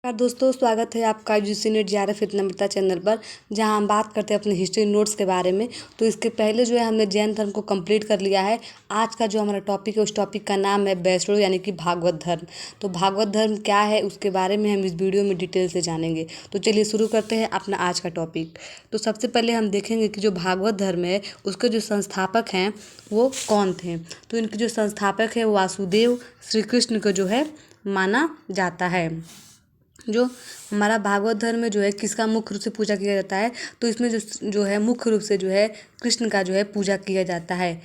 नमस्कार दोस्तों, स्वागत है आपका यूजी नेट JRF वित्त चैनल पर, जहां हम बात करते हैं अपने हिस्ट्री नोट्स के बारे में। तो इसके पहले जो है हमने जैन धर्म को कंप्लीट कर लिया है। आज का जो हमारा टॉपिक है उस टॉपिक का नाम है वैष्णव यानी कि भागवत धर्म। तो भागवत धर्म क्या है उसके बारे में हम इस वीडियो में डिटेल से जानेंगे। तो चलिए शुरू करते हैं अपना आज का टॉपिक। तो सबसे पहले हम देखेंगे कि जो भागवत धर्म है उसके जो संस्थापक हैं वो कौन थे। तो इनके जो संस्थापक है वो वासुदेव श्री कृष्ण को जो है माना जाता है। जो हमारा भागवत धर्म में जो है किसका मुख्य रूप से पूजा किया जाता है, तो इसमें जो है मुख्य रूप से जो है कृष्ण का जो है पूजा किया जाता है।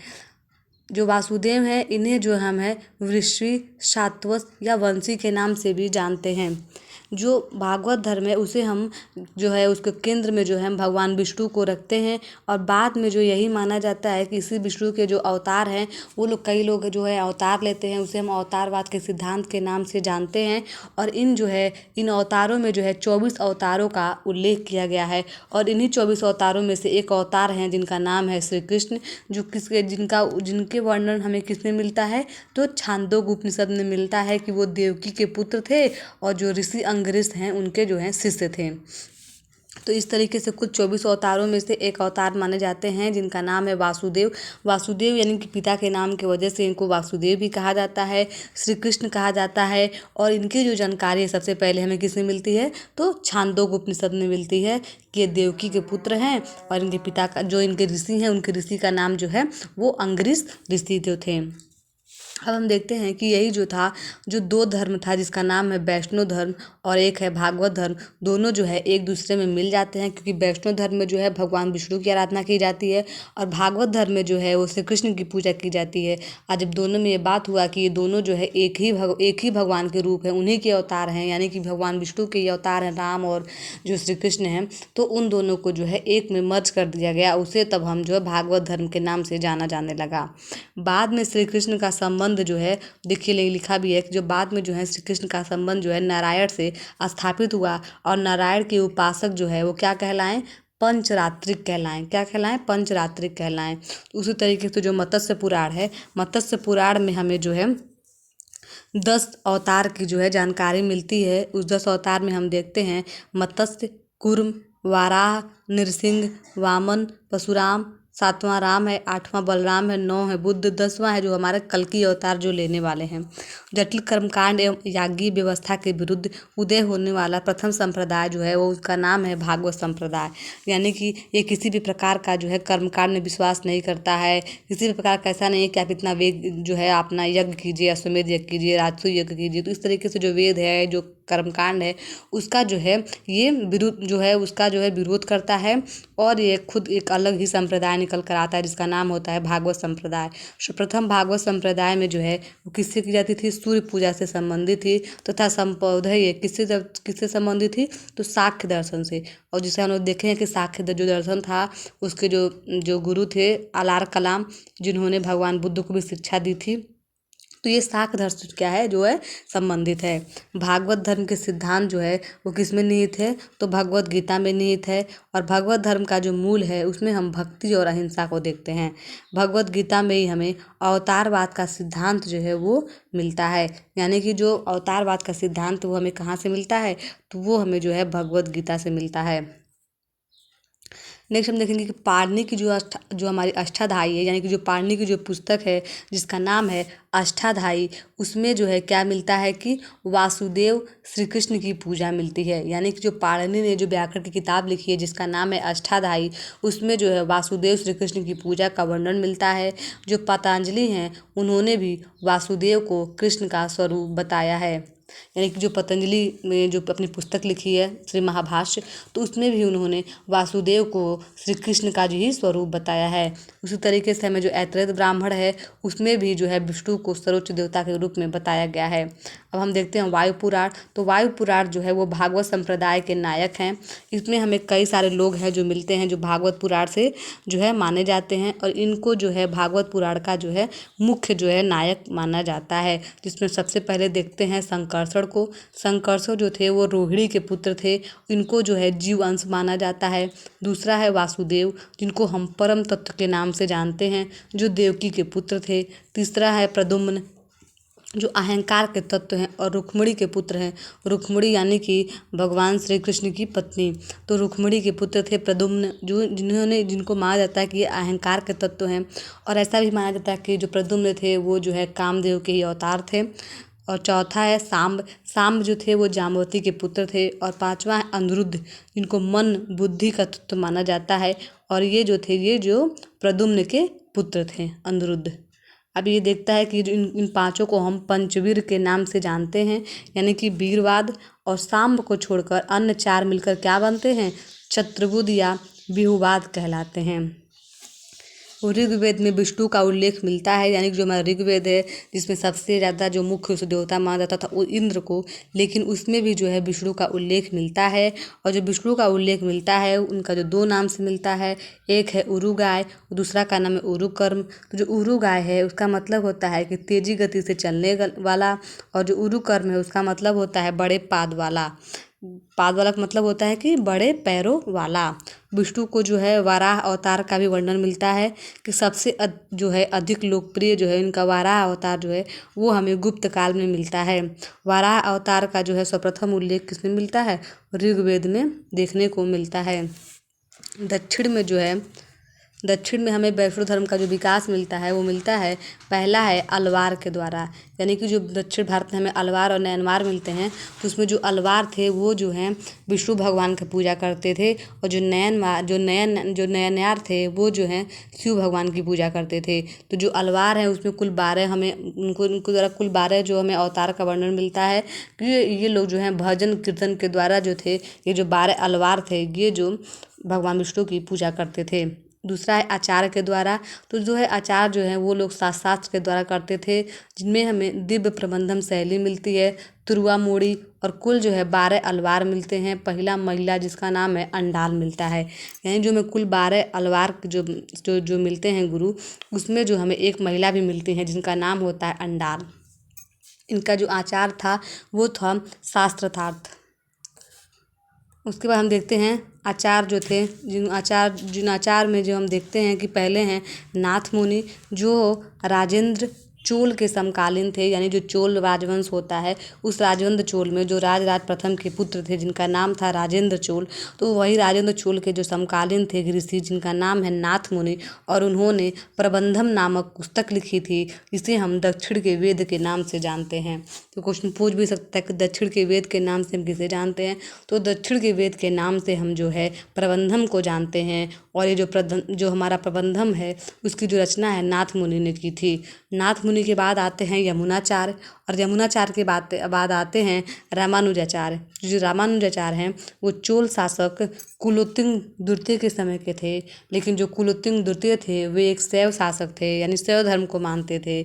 जो वासुदेव हैं इन्हें जो हम है वृषी, सात्वत या वंशी के नाम से भी जानते हैं। जो भागवत धर्म है उसे हम जो है उसके केंद्र में जो है हम भगवान विष्णु को रखते हैं, और बाद में जो यही माना जाता है कि इसी विष्णु के जो अवतार हैं वो लोग कई लोग जो है अवतार लेते हैं, उसे हम अवतारवाद के सिद्धांत के नाम से जानते हैं। और इन अवतारों में जो है 24 अवतारों का उल्लेख किया गया है, और इन्हीं 24 अवतारों में से एक अवतार हैं जिनका नाम है श्री कृष्ण, जो जिनके वर्णन हमें किसमें मिलता है, तो छांदोग्य उपनिषद में मिलता है कि वो देवकी के पुत्र थे और जो ऋषि अंगरीष हैं उनके जो हैं शिष्य थे। तो इस तरीके से कुछ 24 अवतारों में से एक अवतार माने जाते हैं जिनका नाम है वासुदेव। वासुदेव यानी कि पिता के नाम की वजह से इनको वासुदेव भी कहा जाता है, श्री कृष्ण कहा जाता है। और इनकी जो जानकारी है सबसे पहले हमें किसमें मिलती है, तो छांदोग्य उपनिषद में मिलती है कि ये देवकी के पुत्र हैं, और इनके पिता का जो इनके ऋषि हैं उनके ऋषि का नाम जो है वो अंगरीष ऋषि जो थे। अब हम देखते हैं कि यही जो था, जो दो धर्म था जिसका नाम है वैष्णव धर्म और एक है भागवत धर्म, दोनों जो है एक दूसरे में मिल जाते हैं, क्योंकि वैष्णव धर्म में जो है भगवान विष्णु की आराधना की जाती है और भागवत धर्म में जो है वो श्री कृष्ण की पूजा की जाती है। आज जब दोनों में ये बात हुआ कि ये दोनों जो है एक ही भगवान के रूप हैं, उन्हीं के अवतार हैं, यानी कि भगवान विष्णु के ये अवतार हैं राम और जो श्री कृष्ण हैं, तो उन दोनों को जो है एक में मर्ज कर दिया गया। उसे तब हम जो है भागवत धर्म के नाम से जाना जाने लगा। बाद में श्री कृष्ण का संबंध जो है, देखिए लिखा भी है कि जो बाद में जो है श्री कृष्ण का संबंध जो है नारायण से स्थापित हुआ, और नारायण के उपासक जो है वो क्या कहलाएं, पंचरात्रिक कहलाएं। क्या कहलाएं, पंचरात्रिक कहलाएं। उसी तरीके से जो मत्स्य पुराण है, मत्स्य पुराण में हमें जो है 10 अवतार की जो है जानकारी मिलती है। उस 10 अवतार में हम देखते हैं मत्स्य, कूर्म, वाराह, नृसिंह, वामन, परशुराम, 7वां राम है, 8वां बलराम है, 9 है बुद्ध, 10वां है जो हमारे कल्कि अवतार जो लेने वाले हैं। जटिल कर्मकांड एवं याज्ञिक व्यवस्था के विरुद्ध उदय होने वाला प्रथम संप्रदाय जो है वो उसका नाम है भागवत संप्रदाय। यानी कि ये किसी भी प्रकार का जो है कर्मकांड में विश्वास नहीं करता है, किसी भी प्रकार का ऐसा नहीं है कि आप इतना वेद जो है अपना यज्ञ कीजिए, अश्वमेध यज्ञ कीजिए, राजसूय यज्ञ कीजिए। तो इस तरीके से जो वेद है, जो कर्मकांड है, उसका जो है ये विरुद्ध जो है उसका जो है विरोध करता है, और ये खुद एक अलग ही संप्रदाय निकल कर आता है जिसका नाम होता है भागवत संप्रदाय। प्रथम भागवत संप्रदाय में जो है वो किससे की जाती थी, सूर्य पूजा से संबंधित थी, तथा संबोधन ये किससे संबंधित थी, तो साख्य दर्शन से। और जिसे हम लोग देखें कि साख्य जो दर्शन था उसके जो गुरु थे अलार कलाम, जिन्होंने भगवान बुद्ध को भी शिक्षा दी थी। तो ये साख्य दर्शन क्या है, जो है संबंधित है। भागवत धर्म के सिद्धांत जो है वो किस में निहित है, तो भगवत गीता में निहित है। और भगवत धर्म का जो मूल है उसमें हम भक्ति और अहिंसा को देखते हैं। भगवत गीता में ही हमें अवतारवाद का सिद्धांत जो है वो मिलता है। यानी कि जो अवतारवाद का सिद्धांत वो हमें कहाँ से मिलता है, तो वो हमें जो है भगवत गीता से मिलता है। नेक्स्ट हम देखेंगे कि पाणिनि की जो हमारी अष्टाध्यायी है, यानी कि जो पाणिनि की जो पुस्तक है जिसका नाम है अष्टाध्यायी, उसमें जो है क्या मिलता है कि वासुदेव श्री कृष्ण की पूजा मिलती है। यानी कि जो पाणिनि ने जो व्याकरण की किताब लिखी है जिसका नाम है अष्टाध्यायी, उसमें जो है वासुदेव श्री कृष्ण की पूजा का वर्णन मिलता है। जो पतंजलि हैं उन्होंने भी वासुदेव को कृष्ण का स्वरूप बताया है। यानी कि जो पतंजलि ने जो अपनी पुस्तक लिखी है श्री महाभाष्य, तो उसमें भी उन्होंने वासुदेव को श्री कृष्ण का जो ही स्वरूप बताया है। उसी तरीके से हमें जो ऐतरेय ब्राह्मण है उसमें भी जो है विष्णु को सर्वोच्च देवता के रूप में बताया गया है। अब हम देखते हैं वायु पुराण। तो वायु पुराण जो है वो भागवत संप्रदाय के नायक हैं। इसमें हमें कई सारे लोग हैं जो मिलते हैं जो भागवत पुराण से जो है माने जाते हैं, और इनको जो है भागवत पुराण का जो है मुख्य जो है नायक माना जाता है। जिसमें सबसे पहले देखते हैं संकर्षण को। संकर्षण जो थे वो रोहिणी के पुत्र थे, इनको जो है जीव अंश माना जाता है। दूसरा है वासुदेव, जिनको हम परम तत्व के नाम से जानते हैं, जो देवकी के पुत्र थे। तीसरा है प्रद्युम्न, जो अहंकार के तत्व हैं और रुक्मिणी के पुत्र हैं। रुक्मिणी यानी कि भगवान श्री कृष्ण की पत्नी। तो रुक्मिणी के पुत्र थे प्रद्युम्न, जिनको माना जाता है कि ये अहंकार के तत्व हैं। और ऐसा भी माना जाता है कि जो प्रद्युम्न थे वो जो है कामदेव के ही अवतार थे। और चौथा है सांब। सांब जो थे वो जाम्बवती के पुत्र थे। और पांचवा है अनिरुद्ध, जिनको मन बुद्धि का तत्व माना जाता है। और ये जो प्रद्युम्न के पुत्र थे अनिरुद्ध। अब ये देखता है कि जो इन पांचों को हम पंचवीर के नाम से जानते हैं, यानी कि वीरवाद और सांब को छोड़कर अन्य चार मिलकर क्या बनते हैं, चतुर्बुध या बिहुवाद कहलाते हैं। ऋग्वेद में विष्णु का उल्लेख मिलता है, यानी कि जो हमारा ऋग्वेद है जिसमें सबसे ज़्यादा जो मुख्य उस देवता माना जाता था वो इंद्र को, लेकिन उसमें भी जो है विष्णु का उल्लेख मिलता है। और जो विष्णु का उल्लेख मिलता है उनका जो दो नाम से मिलता है, एक है उरु गाय, दूसरा का नाम है उरुकर्म। तो जो उरु गाय है उसका मतलब होता है कि तेजी गति से चलने वाला, और जो उरुकर्म है उसका मतलब होता है बड़े पाद वाला। पाद वाला का मतलब होता है कि बड़े पैरों वाला। विष्णु को जो है वाराह अवतार का भी वर्णन मिलता है कि सबसे जो है अधिक लोकप्रिय जो है इनका वाराह अवतार जो है वो हमें गुप्त काल में मिलता है। वाराह अवतार का जो है सर्वप्रथम उल्लेख किसमें मिलता है, ऋग्वेद में देखने को मिलता है। दक्षिण में हमें वैष्णव धर्म का जो विकास मिलता है वो मिलता है, पहला है अलवार के द्वारा। यानी कि जो दक्षिण भारत में हमें अलवार और नैनवार मिलते हैं, तो उसमें जो अलवार थे वो जो हैं विष्णु भगवान की पूजा करते थे। और जो नैनयार थे वो जो हैं शिव भगवान की पूजा करते थे। तो जो अलवार हैं उसमें कुल 12 हमें उनको द्वारा कुल 12 जो हमें अवतार का वर्णन मिलता है कि ये लोग जो हैं भजन कीर्तन के द्वारा जो थे, ये जो 12 अलवार थे ये जो भगवान विष्णु की पूजा करते थे। दूसरा है आचार के द्वारा। तो जो है आचार जो है वो लोग शास्त्र के द्वारा करते थे, जिनमें हमें दिव्य प्रबंधन शैली मिलती है, तुरुआ मोड़ी, और कुल जो है 12 अलवार मिलते हैं। पहला महिला जिसका नाम है अंडाल मिलता है। यानी जो हमें कुल 12 अलवार जो मिलते हैं गुरु, उसमें जो हमें एक महिला भी मिलती है जिनका नाम होता है अंडाल। इनका जो आचार था वो था शास्त्रार्थ। उसके बाद हम देखते हैं आचार जो थे, जिन आचार में जो हम देखते हैं कि पहले हैं नाथ मुनि, जो राजेंद्र चोल के समकालीन थे। यानी जो चोल राजवंश होता है उस राजवंश चोल में जो राजराज प्रथम के पुत्र थे जिनका नाम था राजेंद्र चोल, तो वही राजेंद्र चोल के जो समकालीन थे ऋषि जिनका नाम है नाथ मुनि, और उन्होंने प्रबंधम नामक पुस्तक लिखी थी जिसे हम दक्षिण के वेद के नाम से जानते हैं। तो क्वेश्चन पूछ भी सकता है कि दक्षिण के वेद के नाम से हम किसे जानते हैं, तो दक्षिण के वेद के नाम से हम जो है प्रबंधम को जानते हैं। और ये जो हमारा प्रबंधम है उसकी जो रचना है नाथ मुनि ने की थी। नाथ मुनि के बाद आते हैं यमुनाचार्य, और यमुनाचार्य के बाद आते हैं रामानुजाचार्य। जो रामानुजाचार्य हैं वो चोल शासक कुलोत्तुंग द्वितीय के समय के थे, लेकिन जो कुलोत्तुंग द्वितीय थे वे एक शैव शासक थे, यानी शैव धर्म को मानते थे।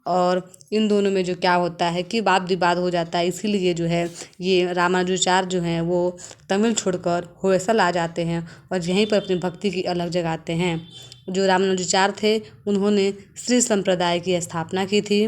और इन दोनों में जो क्या होता है कि वाद विवाद हो जाता है, इसीलिए जो है ये रामानुजाचार्य जो हैं वो तमिल छोड़कर होयसल आ जाते हैं और यहीं पर अपनी भक्ति की अलग जगाते हैं। जो रामानुजाचार्य थे उन्होंने श्री संप्रदाय की स्थापना की थी।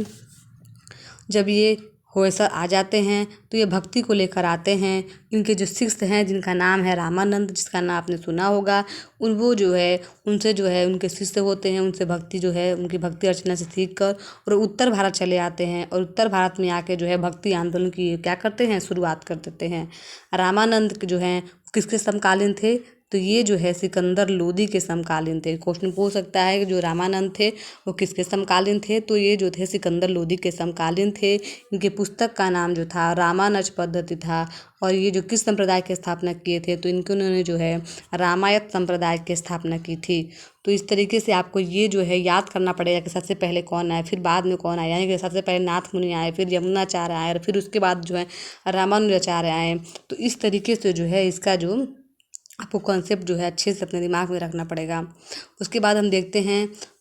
जब ये होयसल आ जाते हैं तो ये भक्ति को लेकर आते हैं। इनके जो शिष्य हैं जिनका नाम है रामानंद, जिसका नाम आपने सुना होगा, वो जो है उनसे जो है उनके शिष्य होते हैं, उनसे भक्ति जो है उनकी भक्ति अर्चना से सीख कर और उत्तर भारत चले आते हैं। और उत्तर भारत में आके जो है भक्ति आंदोलन की क्या करते हैं, शुरुआत कर देते हैं। रामानंद जो हैं किसके समकालीन थे, तो ये जो है सिकंदर लोदी के समकालीन थे। क्वेश्चन पूछ सकता है कि जो रामानंद थे वो किसके समकालीन थे, तो ये जो थे सिकंदर लोदी के समकालीन थे। इनके पुस्तक का नाम जो था रामानुज पद्धति था। और ये जो किस संप्रदाय की स्थापना किए थे, तो उन्होंने जो है रामायत संप्रदाय की स्थापना की थी। तो इस तरीके से आपको ये जो है याद करना पड़ेगा कि सबसे पहले कौन आए, फिर बाद में कौन आए। यानी कि सबसे पहले नाथ मुनि आए, फिर यमुनाचार्य आए, और फिर उसके बाद जो है रामानुजाचार्य आए। तो इस तरीके से जो है इसका जो आपको कॉन्सेप्ट जो है अच्छे से अपने दिमाग में रखना पड़ेगा। उसके बाद हम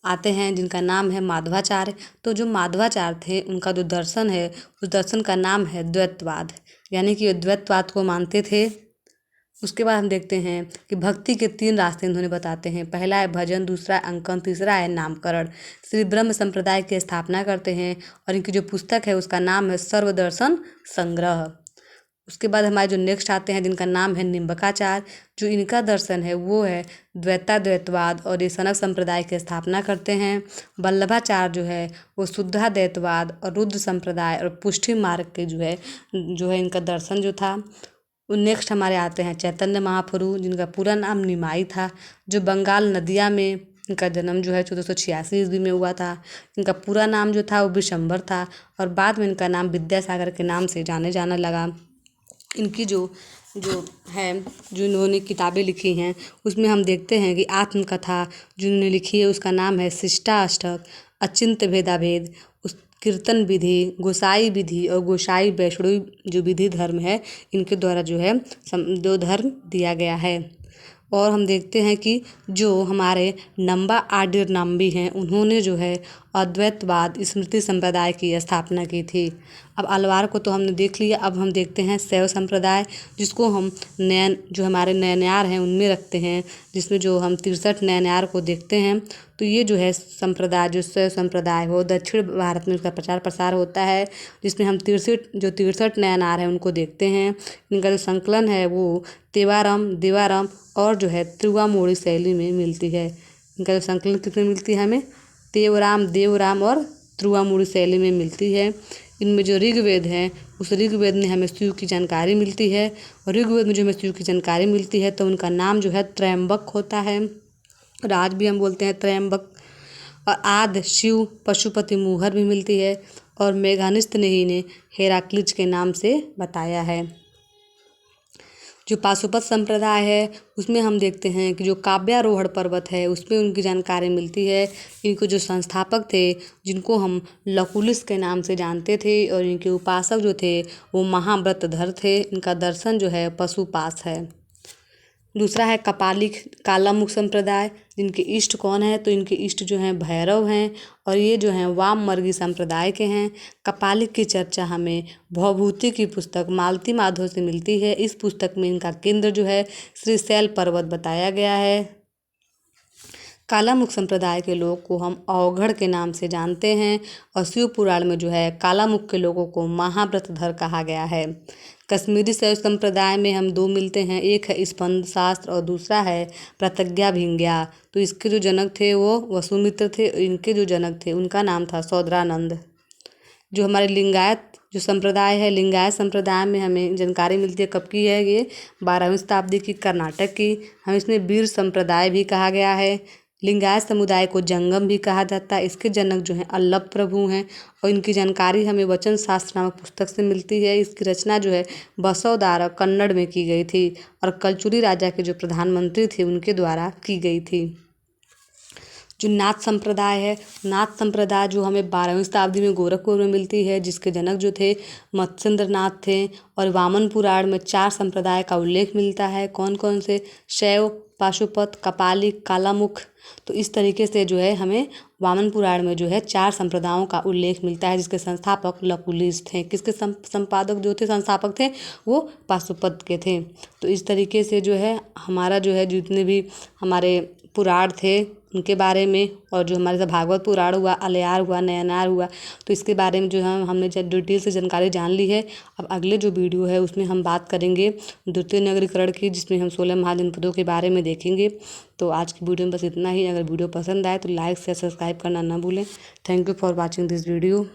आते हैं जिनका नाम है माधवाचार्य। तो जो माधवाचार्य थे उनका जो दर्शन है उस दर्शन का नाम है द्वैतवाद, यानी कि द्वैतवाद को मानते थे। उसके बाद हम देखते हैं कि भक्ति के 3 रास्ते इन्होंने बताते हैं। पहला है भजन, दूसरा है अंकन, तीसरा है नामकरण। श्री ब्रह्म संप्रदाय की स्थापना करते हैं और इनकी जो पुस्तक है उसका नाम है सर्वदर्शन संग्रह। उसके बाद हमारे जो नेक्स्ट आते हैं जिनका नाम है निम्बकाचार्य। जो इनका दर्शन है वो है द्वैताद्वैतवाद और ये सनक संप्रदाय की स्थापना करते हैं। वल्लभाचार्य जो है वो शुद्धाद्वैतवाद और रुद्र संप्रदाय और पुष्टि मार्ग के जो है इनका दर्शन जो था। नेक्स्ट हमारे आते हैं चैतन्य महाप्रभु, जिनका पूरा नाम निमाई था, जो बंगाल नदिया में इनका जन्म जो है 1486 ईस्वी में हुआ था। इनका पूरा नाम जो था वो विशंबर था और बाद में इनका नाम विद्यासागर के नाम से जाने जाना लगा। इनकी जो जो है जो इन्होंने किताबें लिखी हैं उसमें हम देखते हैं कि आत्मकथा जो इन्होंने लिखी है उसका नाम है शिष्टाष्टक, अचिंत्य भेदाभेद, उस कीर्तन विधि, गोसाई विधि और गोसाई वैष्णवी जो विधि धर्म है इनके द्वारा जो है दो धर्म दिया गया है। और हम देखते हैं कि जो हमारे नम्बा आर्य नाम्बी हैं उन्होंने जो है अद्वैतवाद स्मृति संप्रदाय की स्थापना की थी। अब अलवार को तो हमने देख लिया, अब हम देखते हैं शैव संप्रदाय, जिसको हम नयन जो हमारे नयनार हैं उनमें रखते हैं, जिसमें जो हम 63 नयनार को देखते हैं। तो ये जो है संप्रदाय जो शैव संप्रदाय हो दक्षिण भारत में उसका प्रचार प्रसार होता है, जिसमें हम 63 नयनार हैं उनको देखते हैं। इनका जो संकलन है वो तेवारम, देवारम और जो है त्रिवामोड़ी शैली में मिलती है। इनका जो संकलन किसमें मिलती है हमें तेवराम, देवराम और त्रिवामोड़ी शैली में मिलती है। इनमें जो ऋग्वेद है उस ऋग्वेद में हमें शिव की जानकारी मिलती है और ऋग्वेद में जो हमें शिव की जानकारी मिलती है तो उनका नाम जो है त्रयंबक होता है और आज भी हम बोलते हैं त्रयंबक। और आद शिव पशुपति मूहर भी मिलती है और मेघानिस्थ ने ही इन्हें हेराक्लिज के नाम से बताया है। जो पाशुपत संप्रदाय है उसमें हम देखते हैं कि जो काव्यारोहण पर्वत है उसमें उनकी जानकारी मिलती है। इनको जो संस्थापक थे जिनको हम लकुलिस के नाम से जानते थे और इनके उपासक जो थे वो महाव्रतधर थे। इनका दर्शन जो है पशुपास है। दूसरा है कपालिक कालामुख संप्रदाय, जिनके इष्ट कौन है तो इनके इष्ट जो हैं भैरव हैं और ये जो हैं वामवर्गीय संप्रदाय के हैं। कपालिक की चर्चा हमें भवभूति की पुस्तक मालती माधव से मिलती है। इस पुस्तक में इनका केंद्र जो है श्रीशैल पर्वत बताया गया है। कालामुख संप्रदाय के लोग को हम अवघड़ के नाम से जानते हैं और शिव पुराण में जो है कालामुख के लोगों को महाव्रतधर कहा गया है। कश्मीरी शैव संप्रदाय में हम दो मिलते हैं, एक है स्पंद शास्त्र और दूसरा है प्रत्यज्ञाभिज्ञा। तो इसके जो जनक थे वो वसुमित्र थे, इनके जो जनक थे उनका नाम था सौदरानंद। जो हमारे लिंगायत जो संप्रदाय है, लिंगायत संप्रदाय में हमें जानकारी मिलती है कब की है, ये 12वीं शताब्दी की, कर्नाटक की। हम इसमें वीर संप्रदाय भी कहा गया है। लिंगायत समुदाय को जंगम भी कहा जाता है। इसके जनक जो हैं अल्लभ प्रभु हैं और इनकी जानकारी हमें वचन शास्त्र नामक पुस्तक से मिलती है। इसकी रचना जो है बसवदार कन्नड़ में की गई थी और कलचुरी राजा के जो प्रधानमंत्री थे उनके द्वारा की गई थी। जो नाथ संप्रदाय है, नाथ संप्रदाय जो हमें 12वीं शताब्दी में गोरखपुर में मिलती है, जिसके जनक जो थे मत्स्येंद्र नाथ थे। और वामन पुराण में 4 संप्रदाय का उल्लेख मिलता है। कौन कौन से? शैव, पाशुपत, कपालिक, कालामुख। तो इस तरीके से जो है हमें वामन पुराण में जो है 4 संप्रदायों का उल्लेख मिलता है, जिसके संस्थापक लकुलिस थे। किसके संपादक जो थे संस्थापक थे वो पाशुपत के थे। तो इस तरीके से जो है हमारा जो है जितने भी हमारे पुराण थे उनके बारे में, और जो हमारे भागवत पुराण हुआ, अलयार हुआ, नयनार हुआ, तो इसके बारे में जो है हमने डिटेल से जानकारी जान ली है। अब अगले जो वीडियो है उसमें हम बात करेंगे द्वितीय नगरीकरण की, जिसमें हम 16 महाजनपदों के बारे में देखेंगे। तो आज की वीडियो में बस इतना ही। अगर वीडियो पसंद आए तो लाइक शेयर सब्सक्राइब करना ना भूलें। Thank you for watching this video.